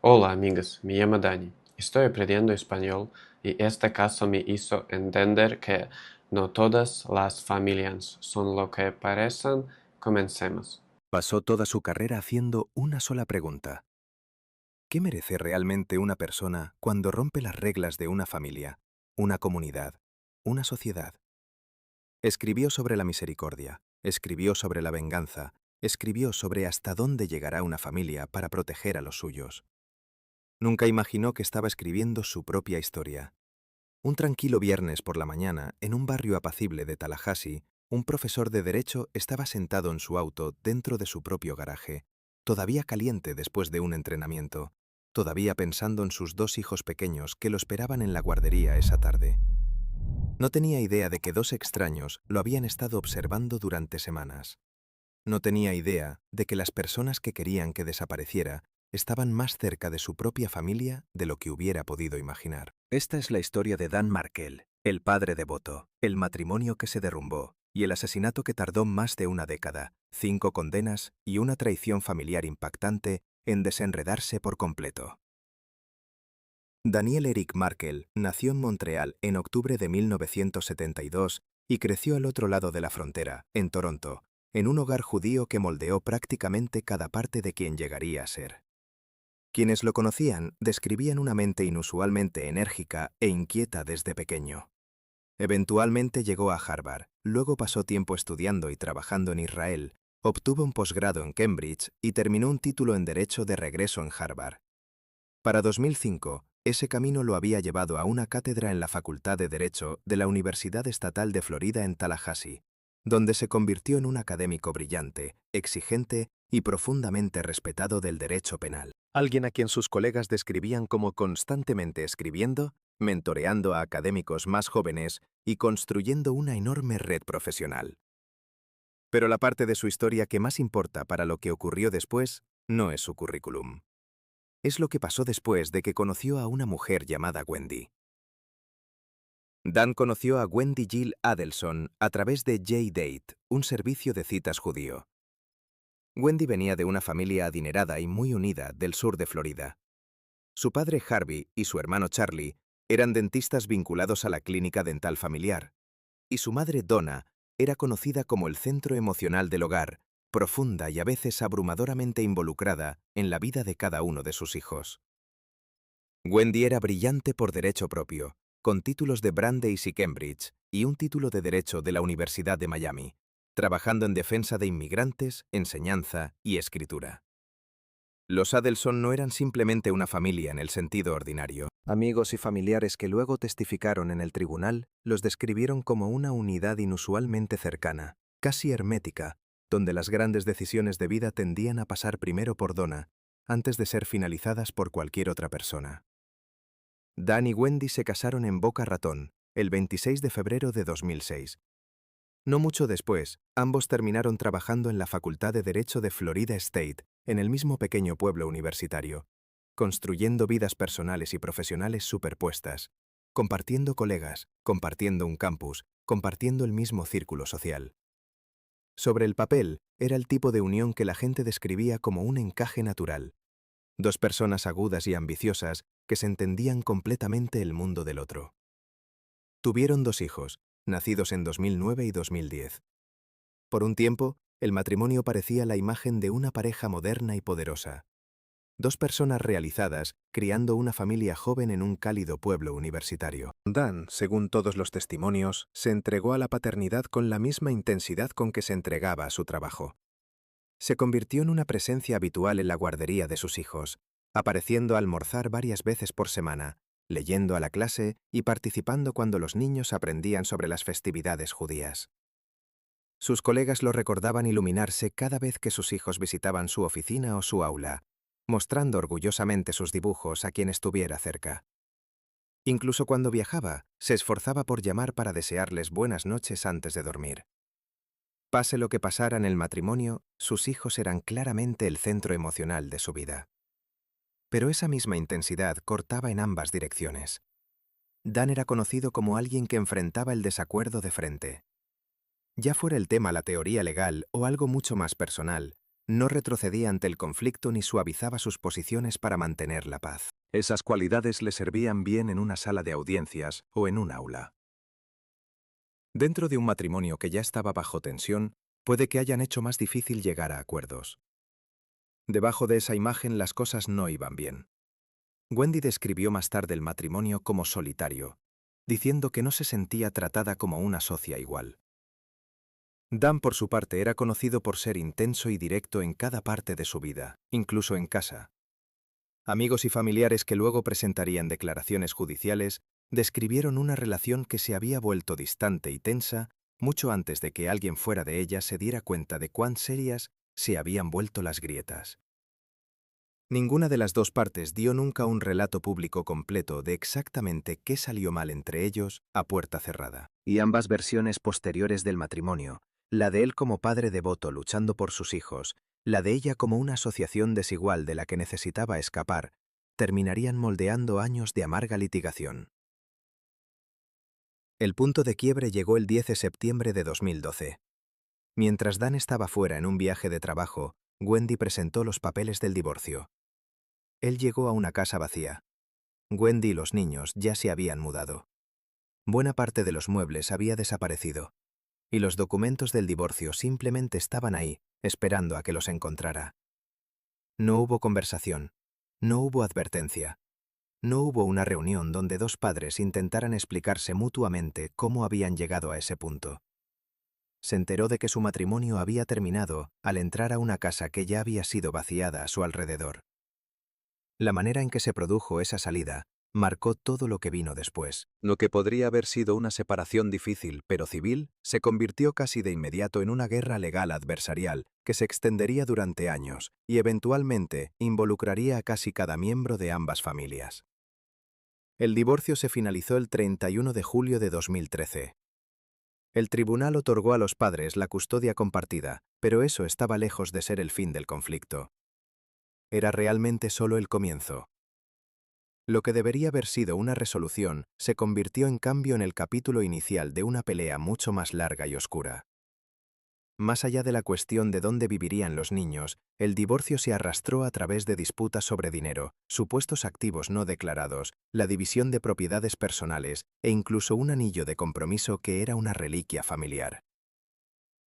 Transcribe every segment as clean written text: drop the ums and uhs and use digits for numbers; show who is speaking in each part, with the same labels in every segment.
Speaker 1: Hola amigos, me llamo Dani. Estoy aprendiendo español y este caso me hizo entender que no todas las familias son lo que parecen. Comencemos.
Speaker 2: Pasó toda su carrera haciendo una sola pregunta. ¿Qué merece realmente una persona cuando rompe las reglas de una familia, una comunidad, una sociedad? Escribió sobre la misericordia, escribió sobre la venganza, escribió sobre hasta dónde llegará una familia para proteger a los suyos. Nunca imaginó que estaba escribiendo su propia historia. Un tranquilo viernes por la mañana, en un barrio apacible de Tallahassee, un profesor de derecho estaba sentado en su auto dentro de su propio garaje, todavía caliente después de un entrenamiento, todavía pensando en sus dos hijos pequeños que lo esperaban en la guardería esa tarde. No tenía idea de que dos extraños lo habían estado observando durante semanas. No tenía idea de que las personas que querían que desapareciera estaban más cerca de su propia familia de lo que hubiera podido imaginar. Esta es la historia de Dan Markel, el padre devoto, el matrimonio que se derrumbó y el asesinato que tardó más de una década, 5 condenas y una traición familiar impactante en desenredarse por completo. Daniel Eric Markel nació en Montreal en octubre de 1972 y creció al otro lado de la frontera, en Toronto, en un hogar judío que moldeó prácticamente cada parte de quien llegaría a ser. Quienes lo conocían describían una mente inusualmente enérgica e inquieta desde pequeño. Eventualmente llegó a Harvard, luego pasó tiempo estudiando y trabajando en Israel, obtuvo un posgrado en Cambridge y terminó un título en Derecho de regreso en Harvard. Para 2005, ese camino lo había llevado a una cátedra en la Facultad de Derecho de la Universidad Estatal de Florida en Tallahassee, donde se convirtió en un académico brillante, exigente y profundamente respetado del derecho penal. Alguien a quien sus colegas describían como constantemente escribiendo, mentoreando a académicos más jóvenes y construyendo una enorme red profesional. Pero la parte de su historia que más importa para lo que ocurrió después no es su currículum. Es lo que pasó después de que conoció a una mujer llamada Wendy. Dan conoció a Wendy Jill Adelson a través de J-Date, un servicio de citas judío. Wendy venía de una familia adinerada y muy unida del sur de Florida. Su padre Harvey y su hermano Charlie eran dentistas vinculados a la clínica dental familiar, y su madre Donna era conocida como el centro emocional del hogar, profunda y a veces abrumadoramente involucrada en la vida de cada uno de sus hijos. Wendy era brillante por derecho propio, con títulos de Brandeis y Cambridge y un título de Derecho de la Universidad de Miami, trabajando en defensa de inmigrantes, enseñanza y escritura. Los Adelson no eran simplemente una familia en el sentido ordinario. Amigos y familiares que luego testificaron en el tribunal los describieron como una unidad inusualmente cercana, casi hermética, donde las grandes decisiones de vida tendían a pasar primero por Donna, antes de ser finalizadas por cualquier otra persona. Dan y Wendy se casaron en Boca Ratón, el 26 de febrero de 2006. No mucho después, ambos terminaron trabajando en la Facultad de Derecho de Florida State, en el mismo pequeño pueblo universitario, construyendo vidas personales y profesionales superpuestas, compartiendo colegas, compartiendo un campus, compartiendo el mismo círculo social. Sobre el papel, era el tipo de unión que la gente describía como un encaje natural. Dos personas agudas y ambiciosas que se entendían completamente el mundo del otro. Tuvieron dos hijos, nacidos en 2009 y 2010. Por un tiempo, el matrimonio parecía la imagen de una pareja moderna y poderosa. Dos personas realizadas, criando una familia joven en un cálido pueblo universitario. Dan, según todos los testimonios, se entregó a la paternidad con la misma intensidad con que se entregaba a su trabajo. Se convirtió en una presencia habitual en la guardería de sus hijos, apareciendo a almorzar varias veces por semana, leyendo a la clase y participando cuando los niños aprendían sobre las festividades judías. Sus colegas lo recordaban iluminarse cada vez que sus hijos visitaban su oficina o su aula, mostrando orgullosamente sus dibujos a quien estuviera cerca. Incluso cuando viajaba, se esforzaba por llamar para desearles buenas noches antes de dormir. Pase lo que pasara en el matrimonio, sus hijos eran claramente el centro emocional de su vida. Pero esa misma intensidad cortaba en ambas direcciones. Dan era conocido como alguien que enfrentaba el desacuerdo de frente. Ya fuera el tema la teoría legal o algo mucho más personal, No retrocedía ante el conflicto ni suavizaba sus posiciones para mantener la paz. Esas cualidades le servían bien en una sala de audiencias o en un aula. Dentro de un matrimonio que ya estaba bajo tensión, puede que hayan hecho más difícil llegar a acuerdos. Debajo de esa imagen las cosas no iban bien. Wendy describió más tarde el matrimonio como solitario, diciendo que no se sentía tratada como una socia igual. Dan, por su parte, era conocido por ser intenso y directo en cada parte de su vida, incluso en casa. Amigos y familiares que luego presentarían declaraciones judiciales describieron una relación que se había vuelto distante y tensa mucho antes de que alguien fuera de ella se diera cuenta de cuán serias se habían vuelto las grietas. Ninguna de las dos partes dio nunca un relato público completo de exactamente qué salió mal entre ellos a puerta cerrada. Y ambas versiones posteriores del matrimonio, la de él como padre devoto luchando por sus hijos, la de ella como una asociación desigual de la que necesitaba escapar, terminarían moldeando años de amarga litigación. El punto de quiebre llegó el 10 de septiembre de 2012. Mientras Dan estaba fuera en un viaje de trabajo, Wendy presentó los papeles del divorcio. Él llegó a una casa vacía. Wendy y los niños ya se habían mudado. Buena parte de los muebles había desaparecido, y los documentos del divorcio simplemente estaban ahí, esperando a que los encontrara. No hubo conversación, no hubo advertencia, no hubo una reunión donde dos padres intentaran explicarse mutuamente cómo habían llegado a ese punto. Se enteró de que su matrimonio había terminado al entrar a una casa que ya había sido vaciada a su alrededor. La manera en que se produjo esa salida marcó todo lo que vino después. Lo que podría haber sido una separación difícil pero civil se convirtió casi de inmediato en una guerra legal adversarial que se extendería durante años y eventualmente involucraría a casi cada miembro de ambas familias. El divorcio se finalizó el 31 de julio de 2013. El tribunal otorgó a los padres la custodia compartida, pero eso estaba lejos de ser el fin del conflicto. Era realmente solo el comienzo. Lo que debería haber sido una resolución se convirtió en cambio en el capítulo inicial de una pelea mucho más larga y oscura. Más allá de la cuestión de dónde vivirían los niños, el divorcio se arrastró a través de disputas sobre dinero, supuestos activos no declarados, la división de propiedades personales e incluso un anillo de compromiso que era una reliquia familiar.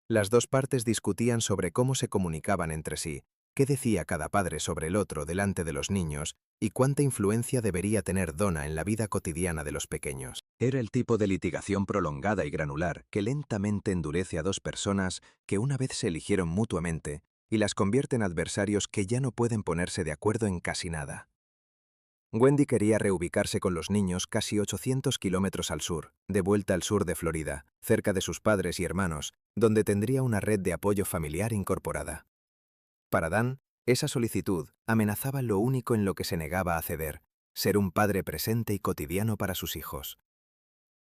Speaker 2: Las dos partes discutían sobre cómo se comunicaban entre sí, qué decía cada padre sobre el otro delante de los niños y cuánta influencia debería tener Donna en la vida cotidiana de los pequeños. Era el tipo de litigación prolongada y granular que lentamente endurece a dos personas que una vez se eligieron mutuamente y las convierte en adversarios que ya no pueden ponerse de acuerdo en casi nada. Wendy quería reubicarse con los niños casi 800 kilómetros al sur, de vuelta al sur de Florida, cerca de sus padres y hermanos, donde tendría una red de apoyo familiar incorporada. Para Dan, esa solicitud amenazaba lo único en lo que se negaba a ceder, ser un padre presente y cotidiano para sus hijos.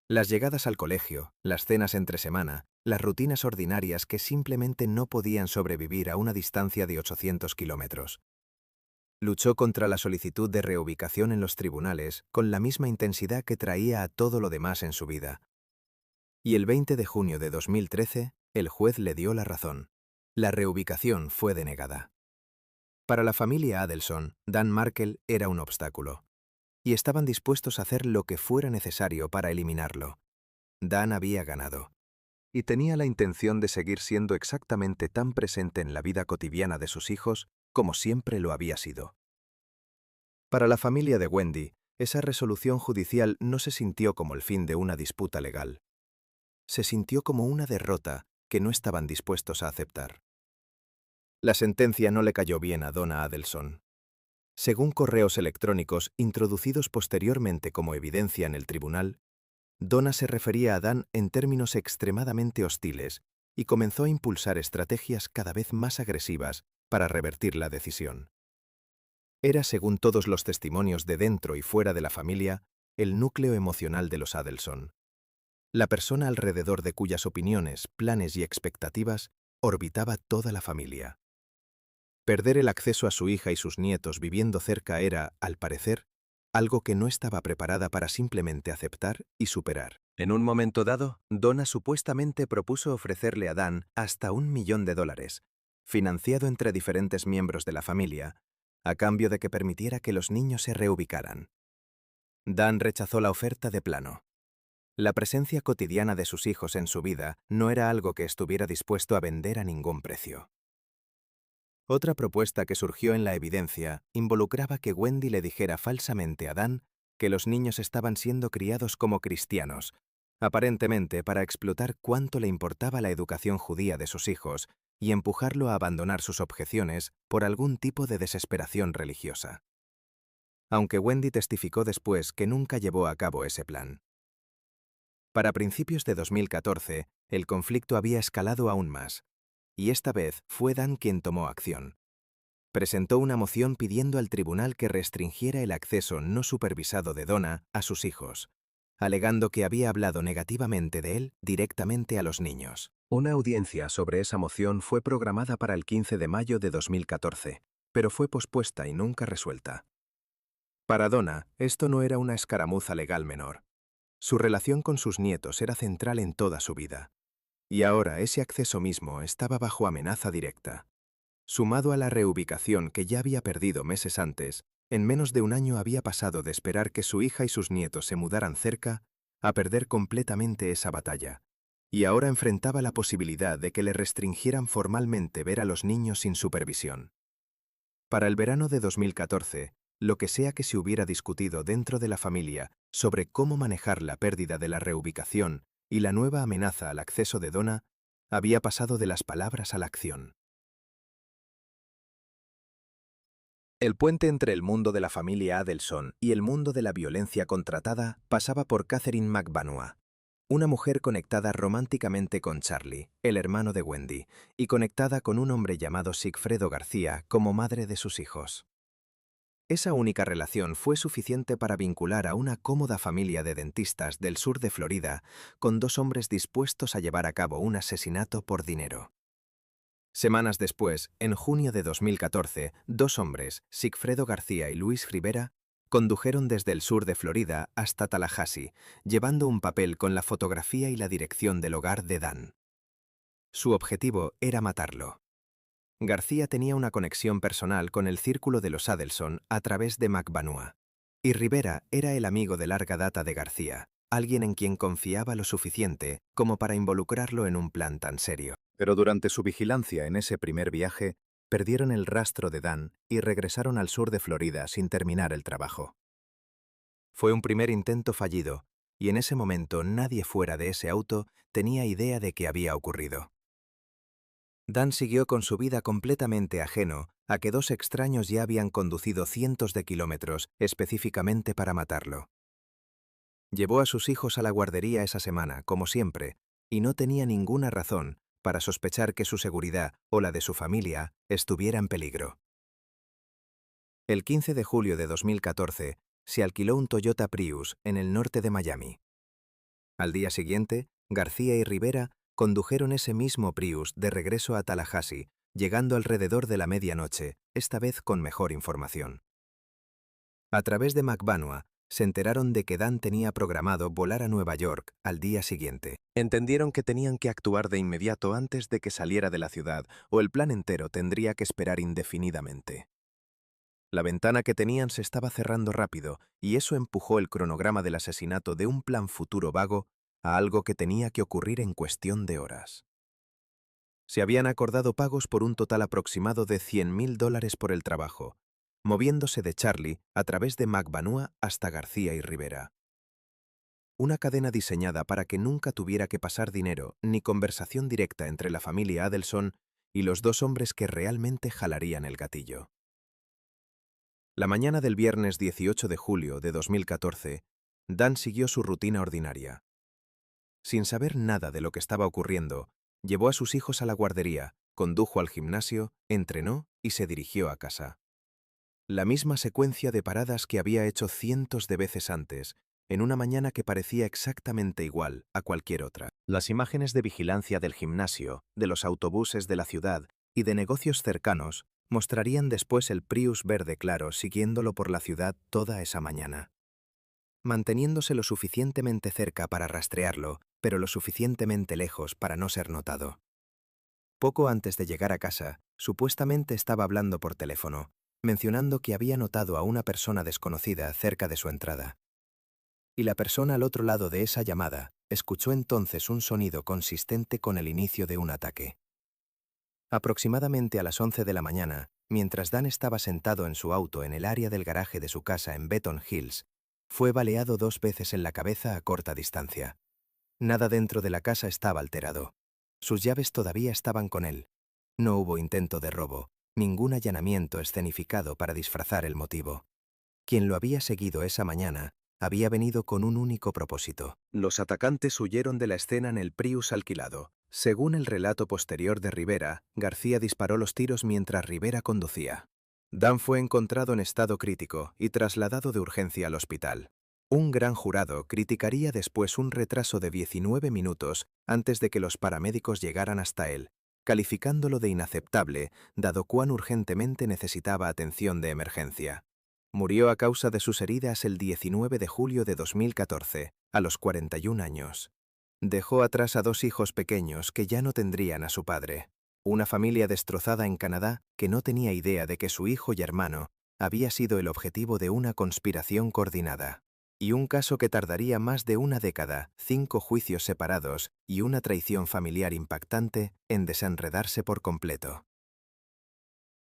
Speaker 2: Las llegadas al colegio, las cenas entre semana, las rutinas ordinarias que simplemente no podían sobrevivir a una distancia de 800 kilómetros. Luchó contra la solicitud de reubicación en los tribunales con la misma intensidad que traía a todo lo demás en su vida. Y el 20 de junio de 2013, el juez le dio la razón. La reubicación fue denegada. Para la familia Adelson, Dan Markel era un obstáculo, y estaban dispuestos a hacer lo que fuera necesario para eliminarlo. Dan había ganado, y tenía la intención de seguir siendo exactamente tan presente en la vida cotidiana de sus hijos como siempre lo había sido. Para la familia de Wendy, esa resolución judicial no se sintió como el fin de una disputa legal. Se sintió como una derrota que no estaban dispuestos a aceptar. La sentencia no le cayó bien a Donna Adelson. Según correos electrónicos introducidos posteriormente como evidencia en el tribunal, Donna se refería a Dan en términos extremadamente hostiles y comenzó a impulsar estrategias cada vez más agresivas para revertir la decisión. Era, según todos los testimonios de dentro y fuera de la familia, el núcleo emocional de los Adelson. La persona alrededor de cuyas opiniones, planes y expectativas orbitaba toda la familia. Perder el acceso a su hija y sus nietos viviendo cerca era, al parecer, algo que no estaba preparada para simplemente aceptar y superar. En un momento dado, Donna supuestamente propuso ofrecerle a Dan hasta $1 millón, financiado entre diferentes miembros de la familia, a cambio de que permitiera que los niños se reubicaran. Dan rechazó la oferta de plano. La presencia cotidiana de sus hijos en su vida no era algo que estuviera dispuesto a vender a ningún precio. Otra propuesta que surgió en la evidencia involucraba que Wendy le dijera falsamente a Dan que los niños estaban siendo criados como cristianos, aparentemente para explotar cuánto le importaba la educación judía de sus hijos y empujarlo a abandonar sus objeciones por algún tipo de desesperación religiosa. Aunque Wendy testificó después que nunca llevó a cabo ese plan. Para principios de 2014, el conflicto había escalado aún más, y esta vez fue Dan quien tomó acción. Presentó una moción pidiendo al tribunal que restringiera el acceso no supervisado de Donna a sus hijos, alegando que había hablado negativamente de él directamente a los niños. Una audiencia sobre esa moción fue programada para el 15 de mayo de 2014, pero fue pospuesta y nunca resuelta. Para Donna, esto no era una escaramuza legal menor. Su relación con sus nietos era central en toda su vida. Y ahora ese acceso mismo estaba bajo amenaza directa. Sumado a la reubicación que ya había perdido meses antes, en menos de un año había pasado de esperar que su hija y sus nietos se mudaran cerca a perder completamente esa batalla. Y ahora enfrentaba la posibilidad de que le restringieran formalmente ver a los niños sin supervisión. Para el verano de 2014, lo que sea que se hubiera discutido dentro de la familia sobre cómo manejar la pérdida de la reubicación y la nueva amenaza al acceso de Donna, había pasado de las palabras a la acción. El puente entre el mundo de la familia Adelson y el mundo de la violencia contratada pasaba por Catherine McBanua, una mujer conectada románticamente con Charlie, el hermano de Wendy, y conectada con un hombre llamado Sigfredo García como madre de sus hijos. Esa única relación fue suficiente para vincular a una cómoda familia de dentistas del sur de Florida con dos hombres dispuestos a llevar a cabo un asesinato por dinero. Semanas después, en junio de 2014, dos hombres, Sigfredo García y Luis Rivera, condujeron desde el sur de Florida hasta Tallahassee, llevando un papel con la fotografía y la dirección del hogar de Dan. Su objetivo era matarlo. García tenía una conexión personal con el círculo de los Adelson a través de McBanua, y Rivera era el amigo de larga data de García, alguien en quien confiaba lo suficiente como para involucrarlo en un plan tan serio. Pero durante su vigilancia en ese primer viaje, perdieron el rastro de Dan y regresaron al sur de Florida sin terminar el trabajo. Fue un primer intento fallido, y en ese momento nadie fuera de ese auto tenía idea de qué había ocurrido. Dan siguió con su vida completamente ajeno a que dos extraños ya habían conducido cientos de kilómetros específicamente para matarlo. Llevó a sus hijos a la guardería esa semana, como siempre, y no tenía ninguna razón para sospechar que su seguridad o la de su familia estuviera en peligro. El 15 de julio de 2014 se alquiló un Toyota Prius en el norte de Miami. Al día siguiente, García y Rivera condujeron ese mismo Prius de regreso a Tallahassee, llegando alrededor de la medianoche, esta vez con mejor información. A través de McBanua, se enteraron de que Dan tenía programado volar a Nueva York al día siguiente. Entendieron que tenían que actuar de inmediato antes de que saliera de la ciudad, o el plan entero tendría que esperar indefinidamente. La ventana que tenían se estaba cerrando rápido, y eso empujó el cronograma del asesinato de un plan futuro vago a algo que tenía que ocurrir en cuestión de horas. Se habían acordado pagos por un total aproximado de $100,000 por el trabajo, moviéndose de Charlie a través de McBanua hasta García y Rivera. Una cadena diseñada para que nunca tuviera que pasar dinero ni conversación directa entre la familia Adelson y los dos hombres que realmente jalarían el gatillo. La mañana del viernes 18 de julio de 2014, Dan siguió su rutina ordinaria. Sin saber nada de lo que estaba ocurriendo, llevó a sus hijos a la guardería, condujo al gimnasio, entrenó y se dirigió a casa. La misma secuencia de paradas que había hecho cientos de veces antes, en una mañana que parecía exactamente igual a cualquier otra. Las imágenes de vigilancia del gimnasio, de los autobuses de la ciudad y de negocios cercanos mostrarían después el Prius verde claro siguiéndolo por la ciudad toda esa mañana. Manteniéndose lo suficientemente cerca para rastrearlo, pero lo suficientemente lejos para no ser notado. Poco antes de llegar a casa, supuestamente estaba hablando por teléfono, mencionando que había notado a una persona desconocida cerca de su entrada. Y la persona al otro lado de esa llamada escuchó entonces un sonido consistente con el inicio de un ataque. Aproximadamente a las 11 de la mañana, mientras Dan estaba sentado en su auto en el área del garaje de su casa en Beacon Hills, fue baleado 2 veces en la cabeza a corta distancia. Nada dentro de la casa estaba alterado. Sus llaves todavía estaban con él. No hubo intento de robo, ningún allanamiento escenificado para disfrazar el motivo. Quien lo había seguido esa mañana había venido con un único propósito. Los atacantes huyeron de la escena en el Prius alquilado. Según el relato posterior de Rivera, García disparó los tiros mientras Rivera conducía. Dan fue encontrado en estado crítico y trasladado de urgencia al hospital. Un gran jurado criticaría después un retraso de 19 minutos antes de que los paramédicos llegaran hasta él, calificándolo de inaceptable, dado cuán urgentemente necesitaba atención de emergencia. Murió a causa de sus heridas el 19 de julio de 2014, a los 41 años. Dejó atrás a 2 hijos pequeños que ya no tendrían a su padre, una familia destrozada en Canadá que no tenía idea de que su hijo y hermano había sido el objetivo de una conspiración coordinada, y un caso que tardaría más de una década, 5 juicios separados y una traición familiar impactante en desenredarse por completo.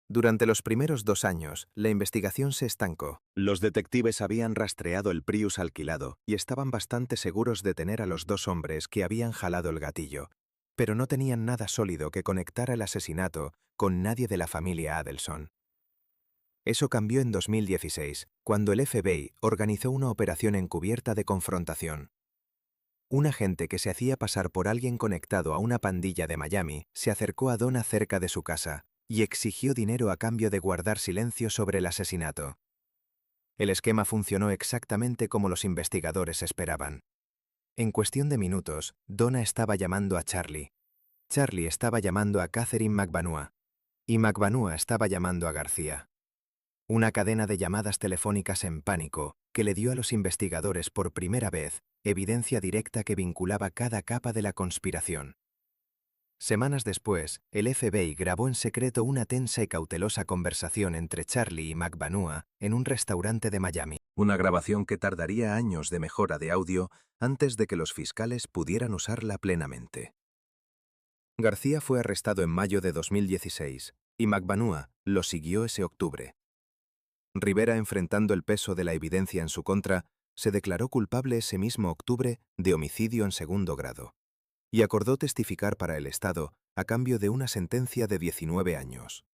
Speaker 2: Durante los primeros 2 años, la investigación se estancó. Los detectives habían rastreado el Prius alquilado y estaban bastante seguros de tener a los 2 hombres que habían jalado el gatillo, pero no tenían nada sólido que conectara el asesinato con nadie de la familia Adelson. Eso cambió en 2016, cuando el FBI organizó una operación encubierta de confrontación. Un agente que se hacía pasar por alguien conectado a una pandilla de Miami se acercó a Donna cerca de su casa y exigió dinero a cambio de guardar silencio sobre el asesinato. El esquema funcionó exactamente como los investigadores esperaban. En cuestión de minutos, Donna estaba llamando a Charlie. Charlie estaba llamando a Catherine McBanua. Y McBanua estaba llamando a García. Una cadena de llamadas telefónicas en pánico que le dio a los investigadores por primera vez evidencia directa que vinculaba cada capa de la conspiración. Semanas después, el FBI grabó en secreto una tensa y cautelosa conversación entre Charlie y McBanua en un restaurante de Miami. Una grabación que tardaría años de mejora de audio antes de que los fiscales pudieran usarla plenamente. García fue arrestado en mayo de 2016 y McBanua lo siguió ese octubre. Rivera, enfrentando el peso de la evidencia en su contra, se declaró culpable ese mismo octubre de homicidio en segundo grado y acordó testificar para el Estado a cambio de una sentencia de 19 años.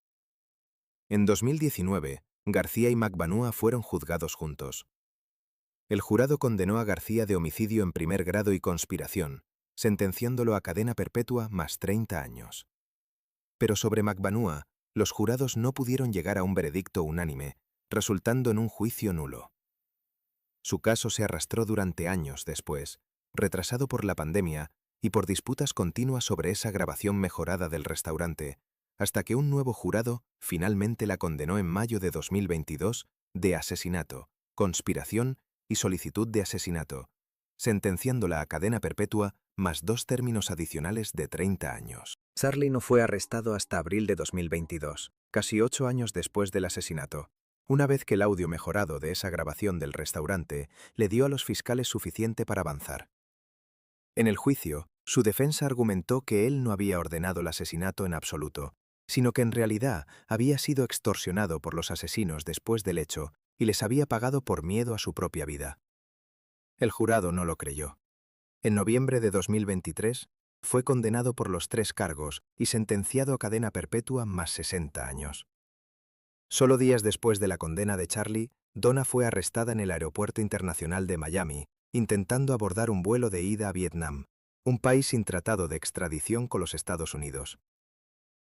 Speaker 2: En 2019, García y McBanua fueron juzgados juntos. El jurado condenó a García de homicidio en primer grado y conspiración, sentenciándolo a cadena perpetua más 30 años. Pero sobre McBanua, los jurados no pudieron llegar a un veredicto unánime, resultando en un juicio nulo. Su caso se arrastró durante años después, retrasado por la pandemia y por disputas continuas sobre esa grabación mejorada del restaurante, hasta que un nuevo jurado finalmente la condenó en mayo de 2022 de asesinato, conspiración y solicitud de asesinato, sentenciándola a cadena perpetua más 2 términos adicionales de 30 años. Charlie no fue arrestado hasta abril de 2022, casi 8 años después del asesinato, una vez que el audio mejorado de esa grabación del restaurante le dio a los fiscales suficiente para avanzar. En el juicio, su defensa argumentó que él no había ordenado el asesinato en absoluto, sino que en realidad había sido extorsionado por los asesinos después del hecho y les había pagado por miedo a su propia vida. El jurado no lo creyó. En noviembre de 2023, fue condenado por los 3 cargos y sentenciado a cadena perpetua más 60 años. Solo días después de la condena de Charlie, Donna fue arrestada en el Aeropuerto Internacional de Miami, intentando abordar un vuelo de ida a Vietnam, un país sin tratado de extradición con los Estados Unidos.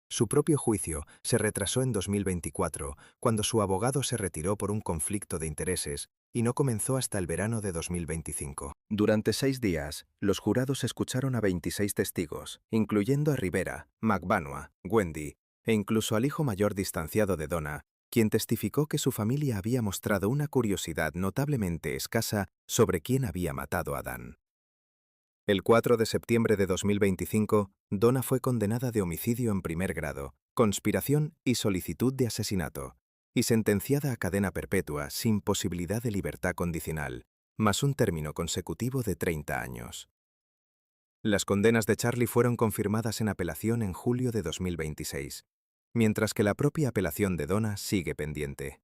Speaker 2: Su propio juicio se retrasó en 2024, cuando su abogado se retiró por un conflicto de intereses y no comenzó hasta el verano de 2025. Durante 6 días, los jurados escucharon a 26 testigos, incluyendo a Rivera, McBanua, Wendy e incluso al hijo mayor distanciado de Donna, quien testificó que su familia había mostrado una curiosidad notablemente escasa sobre quién había matado a Dan. El 4 de septiembre de 2025, Donna fue condenada de homicidio en primer grado, conspiración y solicitud de asesinato, y sentenciada a cadena perpetua sin posibilidad de libertad condicional, más un término consecutivo de 30 años. Las condenas de Charlie fueron confirmadas en apelación en julio de 2026, mientras que la propia apelación de Donna sigue pendiente.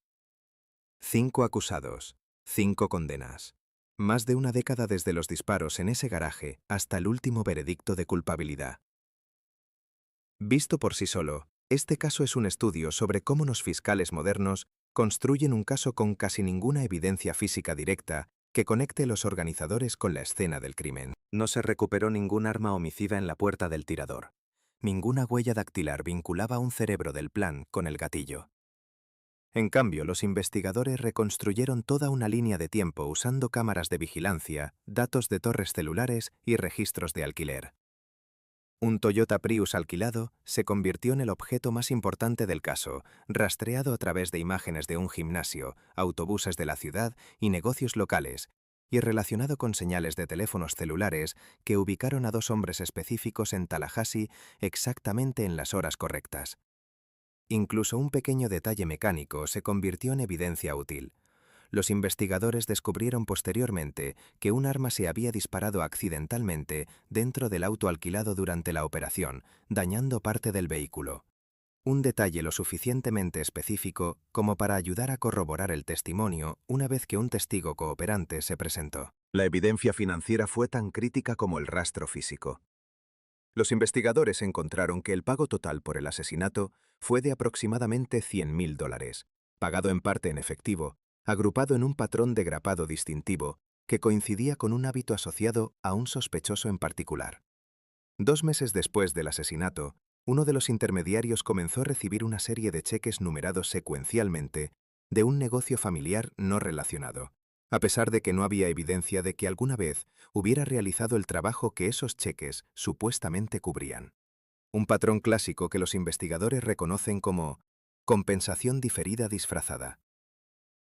Speaker 2: 5 acusados, 5 condenas. Más de una década desde los disparos en ese garaje hasta el último veredicto de culpabilidad. Visto por sí solo, este caso es un estudio sobre cómo los fiscales modernos construyen un caso con casi ninguna evidencia física directa que conecte los organizadores con la escena del crimen. No se recuperó ningún arma homicida en la puerta del tirador. Ninguna huella dactilar vinculaba un cerebro del plan con el gatillo. En cambio, los investigadores reconstruyeron toda una línea de tiempo usando cámaras de vigilancia, datos de torres celulares y registros de alquiler. Un Toyota Prius alquilado se convirtió en el objeto más importante del caso, rastreado a través de imágenes de un gimnasio, autobuses de la ciudad y negocios locales, y relacionado con señales de teléfonos celulares que ubicaron a 2 hombres específicos en Tallahassee exactamente en las horas correctas. Incluso un pequeño detalle mecánico se convirtió en evidencia útil. Los investigadores descubrieron posteriormente que un arma se había disparado accidentalmente dentro del auto alquilado durante la operación, dañando parte del vehículo. Un detalle lo suficientemente específico como para ayudar a corroborar el testimonio una vez que un testigo cooperante se presentó. La evidencia financiera fue tan crítica como el rastro físico. Los investigadores encontraron que el pago total por el asesinato fue de aproximadamente $100.000, pagado en parte en efectivo, agrupado en un patrón de grapado distintivo que coincidía con un hábito asociado a un sospechoso en particular. 2 meses después del asesinato, uno de los intermediarios comenzó a recibir una serie de cheques numerados secuencialmente de un negocio familiar no relacionado, a pesar de que no había evidencia de que alguna vez hubiera realizado el trabajo que esos cheques supuestamente cubrían. Un patrón clásico que los investigadores reconocen como compensación diferida disfrazada.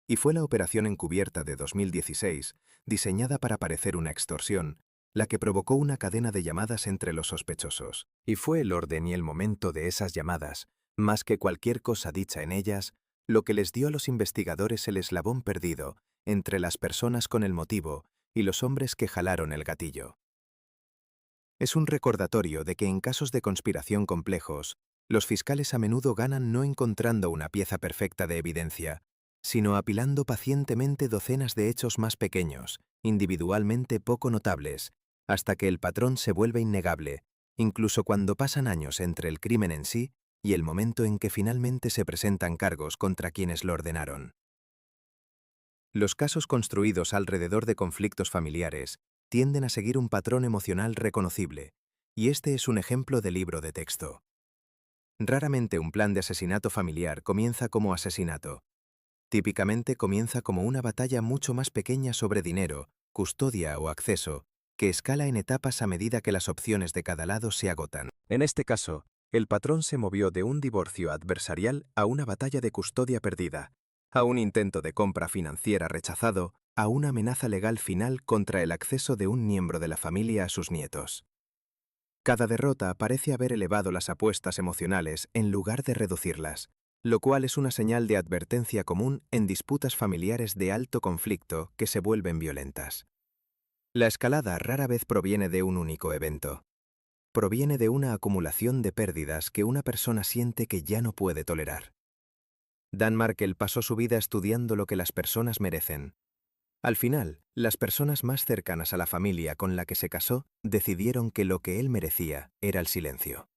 Speaker 2: Y fue la operación encubierta de 2016, diseñada para parecer una extorsión, la que provocó una cadena de llamadas entre los sospechosos. Y fue el orden y el momento de esas llamadas, más que cualquier cosa dicha en ellas, lo que les dio a los investigadores el eslabón perdido entre las personas con el motivo y los hombres que jalaron el gatillo. Es un recordatorio de que en casos de conspiración complejos, los fiscales a menudo ganan no encontrando una pieza perfecta de evidencia, sino apilando pacientemente docenas de hechos más pequeños, individualmente poco notables, hasta que el patrón se vuelve innegable, incluso cuando pasan años entre el crimen en sí y el momento en que finalmente se presentan cargos contra quienes lo ordenaron. Los casos construidos alrededor de conflictos familiares tienden a seguir un patrón emocional reconocible, y este es un ejemplo de libro de texto. Raramente un plan de asesinato familiar comienza como asesinato. Típicamente comienza como una batalla mucho más pequeña sobre dinero, custodia o acceso, que escala en etapas a medida que las opciones de cada lado se agotan. En este caso, el patrón se movió de un divorcio adversarial a una batalla de custodia perdida, a un intento de compra financiera rechazado, a una amenaza legal final contra el acceso de un miembro de la familia a sus nietos. Cada derrota parece haber elevado las apuestas emocionales en lugar de reducirlas, lo cual es una señal de advertencia común en disputas familiares de alto conflicto que se vuelven violentas. La escalada rara vez proviene de un único evento. Proviene de una acumulación de pérdidas que una persona siente que ya no puede tolerar. Dan Markel pasó su vida estudiando lo que las personas merecen. Al final, las personas más cercanas a la familia con la que se casó decidieron que lo que él merecía era el silencio.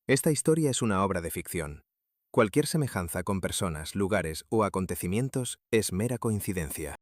Speaker 2: Esta historia es una obra de ficción. Cualquier semejanza con personas, lugares o acontecimientos es mera coincidencia.